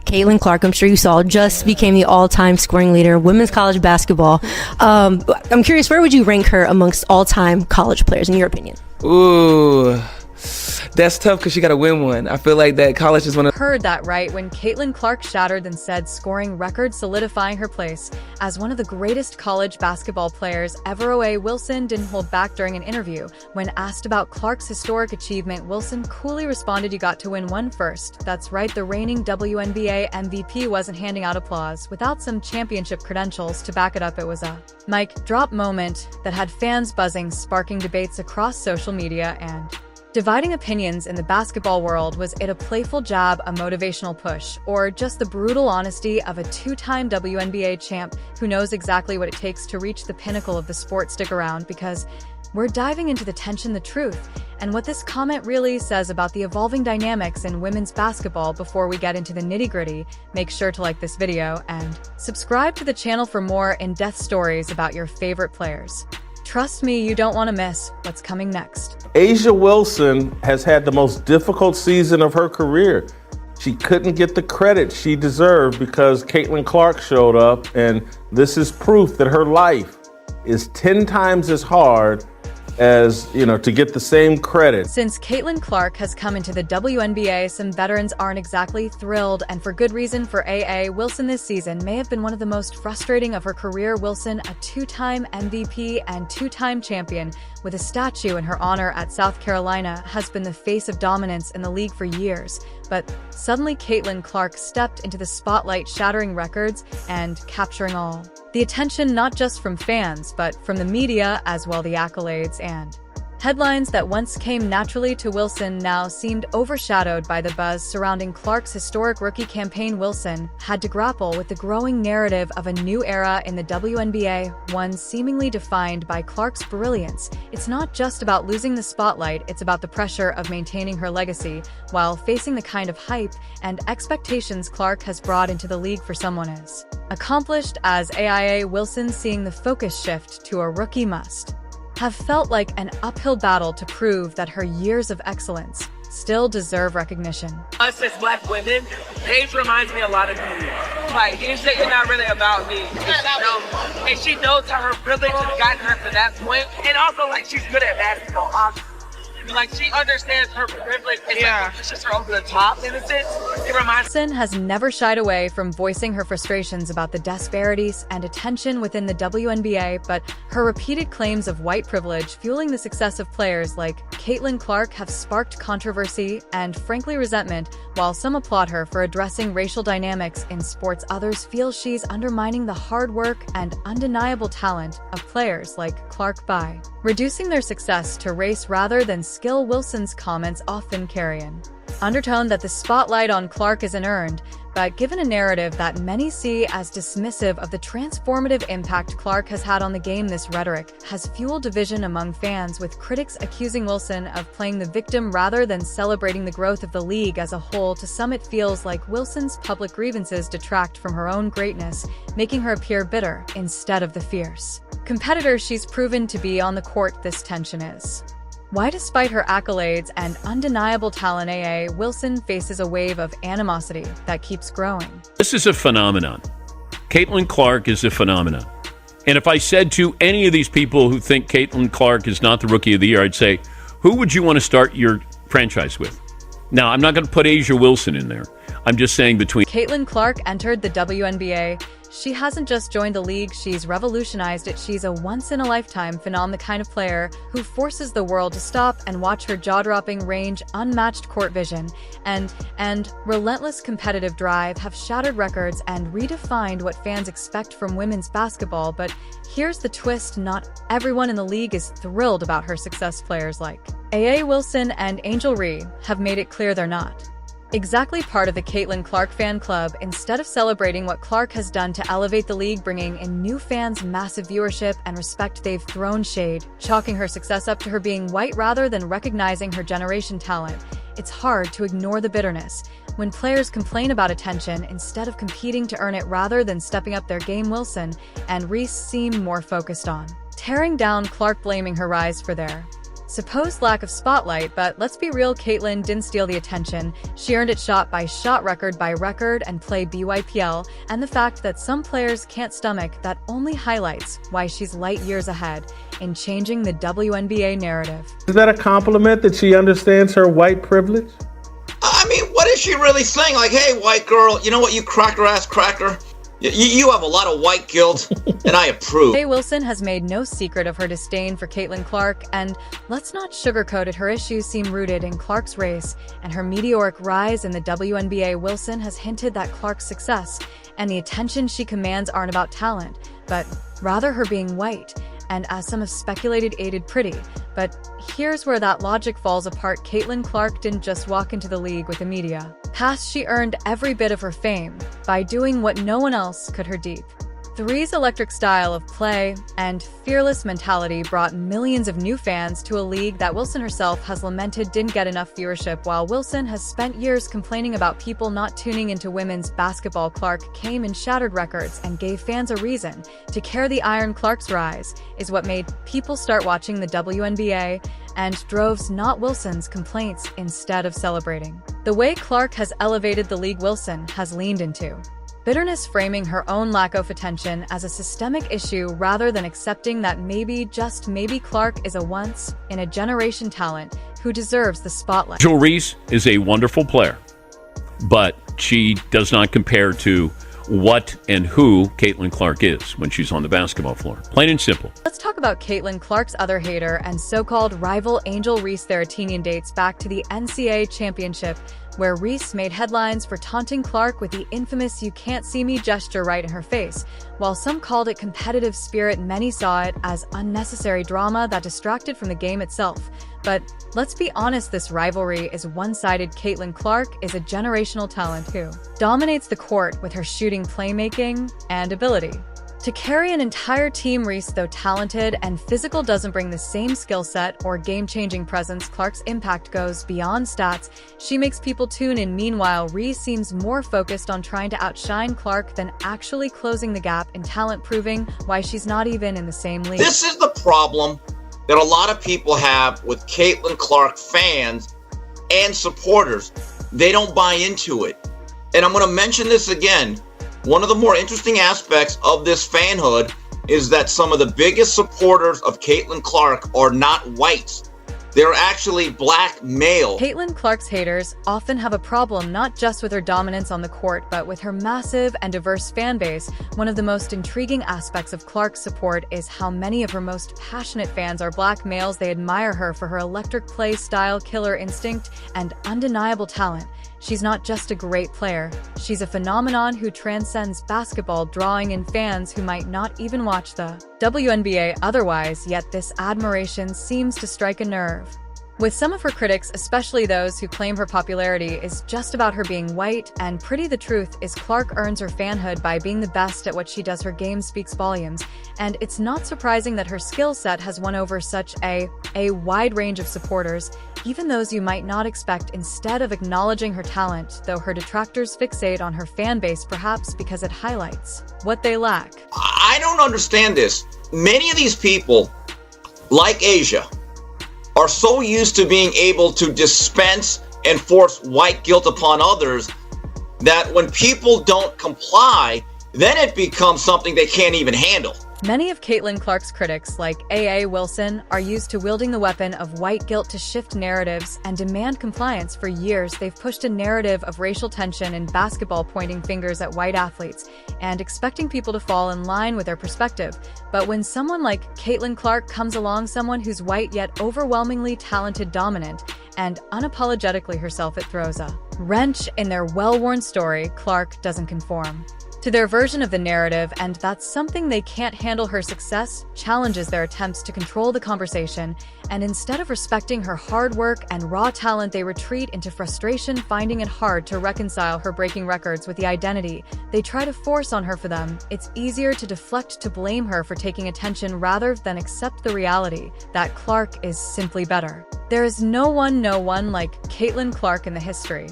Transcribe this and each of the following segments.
Caitlin Clark, I'm sure you saw, just became the all-time scoring leader in women's college basketball. I'm curious, where would you rank her amongst all-time college players, in your opinion? Ooh, that's tough because she got to win one. I feel like that college is one of... Heard that right when Caitlin Clark shattered and said scoring records, solidifying her place as one of the greatest college basketball players ever. O.A. Wilson didn't hold back during an interview. When asked about Clark's historic achievement, Wilson coolly responded, "You got to win one first." That's right, the reigning WNBA MVP wasn't handing out applause. Without some championship credentials to back it up, it was a mic drop moment that had fans buzzing, sparking debates across social media and dividing opinions in the basketball world. Was it a playful jab, a motivational push, or just the brutal honesty of a two-time WNBA champ who knows exactly what it takes to reach the pinnacle of the sport? Stick around, because we're diving into the tension, the truth, and what this comment really says about the evolving dynamics in women's basketball. Before we get into the nitty-gritty, make sure to like this video and subscribe to the channel for more in-depth stories about your favorite players. Trust me, you don't want to miss what's coming next. A'ja Wilson has had the most difficult season of her career. She couldn't get the credit she deserved because Caitlin Clark showed up, and this is proof that her life is 10 times as hard as, to get the same credit. Since Caitlin Clark has come into the WNBA, some veterans aren't exactly thrilled, and for good reason. For A.A. Wilson, this season may have been one of the most frustrating of her career. Wilson, a two-time MVP and two-time champion with a statue in her honor at South Carolina, has been the face of dominance in the league for years. But suddenly Caitlin Clark stepped into the spotlight, shattering records and capturing all the attention, not just from fans, but from the media as well. The accolades and headlines that once came naturally to Wilson now seemed overshadowed by the buzz surrounding Clark's historic rookie campaign. Wilson had to grapple with the growing narrative of a new era in the WNBA, one seemingly defined by Clark's brilliance. It's not just about losing the spotlight, it's about the pressure of maintaining her legacy while facing the kind of hype and expectations Clark has brought into the league for someone as accomplished as A.I.A. Wilson. Seeing the focus shift to a rookie must have felt like an uphill battle to prove that her years of excellence still deserve recognition. Us as black women, Paige reminds me a lot of me. Like, it's not really about me. And she knows how her privilege has gotten her to that point. And also, like, she's good at basketball. Like, she understands her privilege and pushes her over the top in a sense. It reminds Wilson has never shied away from voicing her frustrations about the disparities and attention within the WNBA, but her repeated claims of white privilege fueling the success of players like Caitlin Clark have sparked controversy and, frankly, resentment. While some applaud her for addressing racial dynamics in sports, others feel she's undermining the hard work and undeniable talent of players like Clark by reducing their success to race rather than skill. Wilson's comments often carry an undertone that the spotlight on Clark isn't earned, but given a narrative that many see as dismissive of the transformative impact Clark has had on the game. This rhetoric has fueled division among fans, with critics accusing Wilson of playing the victim rather than celebrating the growth of the league as a whole. To some, it feels like Wilson's public grievances detract from her own greatness, making her appear bitter instead of the fierce competitor she's proven to be on the court. This tension is why, despite her accolades and undeniable talent, A.A. Wilson faces a wave of animosity that keeps growing. This is a phenomenon. Caitlin Clark is a phenomenon. And if I said to any of these people who think Caitlin Clark is not the Rookie of the Year, I'd say, who would you want to start your franchise with? Now, I'm not going to put A'ja Wilson in there. I'm just saying between... Caitlin Clark entered the WNBA. She hasn't just joined the league, she's revolutionized it. She's a once-in-a-lifetime phenomenon, the kind of player who forces the world to stop and watch. Her jaw-dropping range, unmatched court vision, and relentless competitive drive have shattered records and redefined what fans expect from women's basketball. But here's the twist: not everyone in the league is thrilled about her success. Players like A.A. Wilson and Angel Reese have made it clear they're not exactly part of the Caitlin Clark fan club. Instead of celebrating what Clark has done to elevate the league, bringing in new fans, massive viewership, and respect, they've thrown shade, chalking her success up to her being white rather than recognizing her generation talent. It's hard to ignore the bitterness when players complain about attention instead of competing to earn it rather than stepping up their game. Wilson and Reese seem more focused on tearing down Clark, blaming her rise for their supposed lack of spotlight, but let's be real, Caitlyn didn't steal the attention. She earned it shot by shot, record by record, and play BYPL, and the fact that some players can't stomach that only highlights why she's light years ahead in changing the WNBA narrative. Is that a compliment that she understands her white privilege? I mean, what is she really saying? Like, hey, white girl, you know what, you cracker-ass cracker? You have a lot of white guilt, and I approve. A. Wilson has made no secret of her disdain for Caitlin Clark, and let's not sugarcoat it, her issues seem rooted in Clark's race and her meteoric rise in the WNBA. Wilson has hinted that Clark's success and the attention she commands aren't about talent, but rather her being white, and as some have speculated, aided pretty. But here's where that logic falls apart. Caitlin Clark didn't just walk into the league with the media. Past, she earned every bit of her fame by doing what no one else could. Her deep threes, electric style of play, and fearless mentality brought millions of new fans to a league that Wilson herself has lamented didn't get enough viewership. While Wilson has spent years complaining about people not tuning into women's basketball, Clark came and shattered records and gave fans a reason to care. The Iron Clark's rise is what made people start watching the WNBA and drove not Wilson's complaints instead of celebrating. The way Clark has elevated the league, Wilson has leaned into bitterness, framing her own lack of attention as a systemic issue rather than accepting that maybe, just maybe, Clark is a once-in-a-generation talent who deserves the spotlight. Angel Reese is a wonderful player, but she does not compare to what and who Caitlin Clark is when she's on the basketball floor. Plain and simple. Let's talk about Caitlin Clark's other hater and so-called rival, Angel Reese. Their opinion dates back to the NCAA championship, where Reese made headlines for taunting Clark with the infamous "you can't see me" gesture right in her face. While some called it competitive spirit, many saw it as unnecessary drama that distracted from the game itself. But let's be honest, this rivalry is one-sided. Caitlin Clark is a generational talent who dominates the court with her shooting, playmaking, and ability to carry an entire team. Reese, though talented and physical, doesn't bring the same skill set or game-changing presence. Clark's impact goes beyond stats. She makes people tune in. Meanwhile, Reese seems more focused on trying to outshine Clark than actually closing the gap in talent, proving why she's not even in the same league. This is the problem that a lot of people have with Caitlin Clark fans and supporters. They don't buy into it. And I'm going to mention this again. One of the more interesting aspects of this fanhood is that some of the biggest supporters of Caitlin Clark are not whites. They're actually black male. Caitlin Clark's haters often have a problem not just with her dominance on the court, but with her massive and diverse fan base. One of the most intriguing aspects of Clark's support is how many of her most passionate fans are black males. They admire her for her electric play style, killer instinct, and undeniable talent. She's not just a great player, she's a phenomenon who transcends basketball, drawing in fans who might not even watch the WNBA otherwise, yet this admiration seems to strike a nerve with some of her critics, especially those who claim her popularity is just about her being white and pretty. The truth is, Clark earns her fanhood by being the best at what she does. Her game speaks volumes, and it's not surprising that her skill set has won over such a wide range of supporters, even those you might not expect. Instead of acknowledging her talent, though, her detractors fixate on her fan base, perhaps because it highlights what they lack. I don't understand this. Many of these people, like Asia, are so used to being able to dispense and force white guilt upon others that when people don't comply, then it becomes something they can't even handle. Many of Caitlin Clark's critics, like A.A. Wilson, are used to wielding the weapon of white guilt to shift narratives and demand compliance. For years, they've pushed a narrative of racial tension in basketball, pointing fingers at white athletes and expecting people to fall in line with their perspective. But when someone like Caitlin Clark comes along, someone who's white yet overwhelmingly talented, dominant, and unapologetically herself, it throws a wrench in their well-worn story. Clark doesn't conform to their version of the narrative, and that's something they can't handle. Her success challenges their attempts to control the conversation, and instead of respecting her hard work and raw talent, they retreat into frustration, finding it hard to reconcile her breaking records with the identity they try to force on her. For them, it's easier to deflect, to blame her for taking attention rather than accept the reality that Clark is simply better. There is no one like Caitlin Clark in the history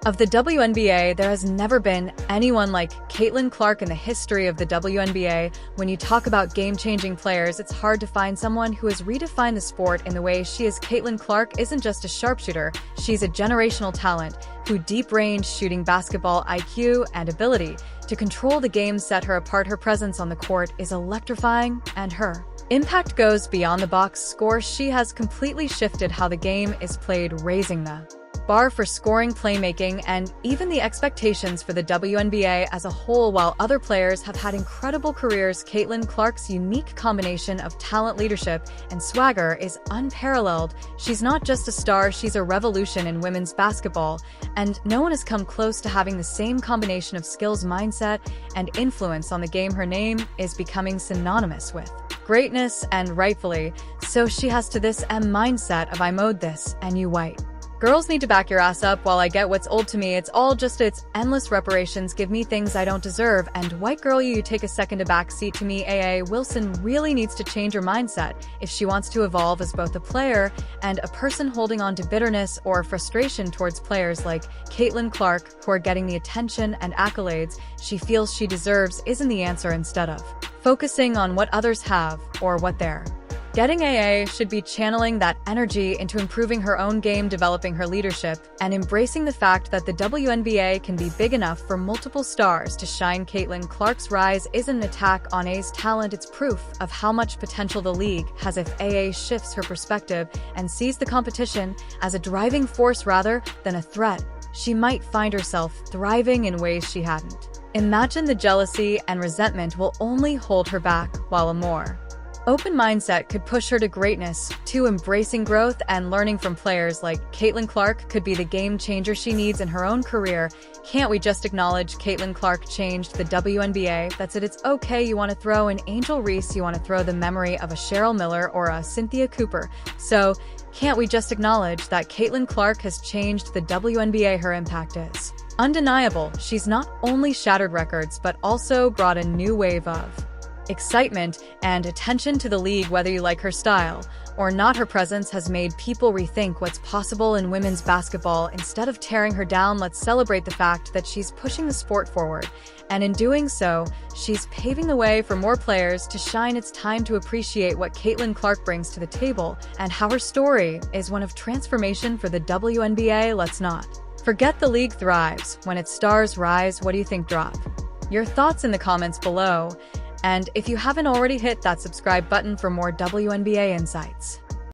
Of the WNBA, there has never been anyone like Caitlin Clark in the history of the WNBA. When you talk about game-changing players, it's hard to find someone who has redefined the sport in the way she is. Caitlin Clark isn't just a sharpshooter, she's a generational talent who deep-range shooting basketball IQ and ability to control the game set her apart. Her presence on the court is electrifying, and her impact goes beyond the box score. She has completely shifted how the game is played, raising the bar for scoring, playmaking, and even the expectations for the WNBA as a whole. While other players have had incredible careers, Caitlin Clark's unique combination of talent, leadership, and swagger is unparalleled. She's not just a star, she's a revolution in women's basketball, and no one has come close to having the same combination of skills, mindset, and influence on the game. Her name is becoming synonymous with greatness, and rightfully so. She has to this mindset of I mode this and you white girls need to back your ass up. While I get what's old to me, it's endless reparations. Give me things I don't deserve, and white girl, you take a second to backseat to me. A.A. Wilson really needs to change her mindset if she wants to evolve as both a player and a person. Holding on to bitterness or frustration towards players like Caitlin Clark, who are getting the attention and accolades she feels she deserves, isn't the answer. Instead of focusing on what others have or what they're getting, AA should be channeling that energy into improving her own game, developing her leadership, and embracing the fact that the WNBA can be big enough for multiple stars to shine. Caitlin Clark's rise isn't an attack on AA's talent, it's proof of how much potential the league has if AA shifts her perspective and sees the competition as a driving force rather than a threat. She might find herself thriving in ways she hadn't imagined. The jealousy and resentment will only hold her back, while a more open mindset could push her to greatness. To embracing growth and learning from players like Caitlin Clark could be the game changer she needs in her own career. Can't we just acknowledge Caitlin Clark changed the WNBA? That's it. It's okay. You want to throw an Angel Reese, you want to throw the memory of a Cheryl Miller or a Cynthia Cooper. So can't we just acknowledge that Caitlin Clark has changed the WNBA? Her impact is undeniable. She's not only shattered records, but also brought a new wave of excitement and attention to the league. Whether you like her style or not, her presence has made people rethink what's possible in women's basketball. Instead of tearing her down, let's celebrate the fact that she's pushing the sport forward, and in doing so, she's paving the way for more players to shine. It's time to appreciate what Caitlin Clark brings to the table and how her story is one of transformation for the WNBA. Let's not forget the league thrives when its stars rise. What do you think? Drop your thoughts in the comments below. And if you haven't already, hit that subscribe button for more WNBA insights.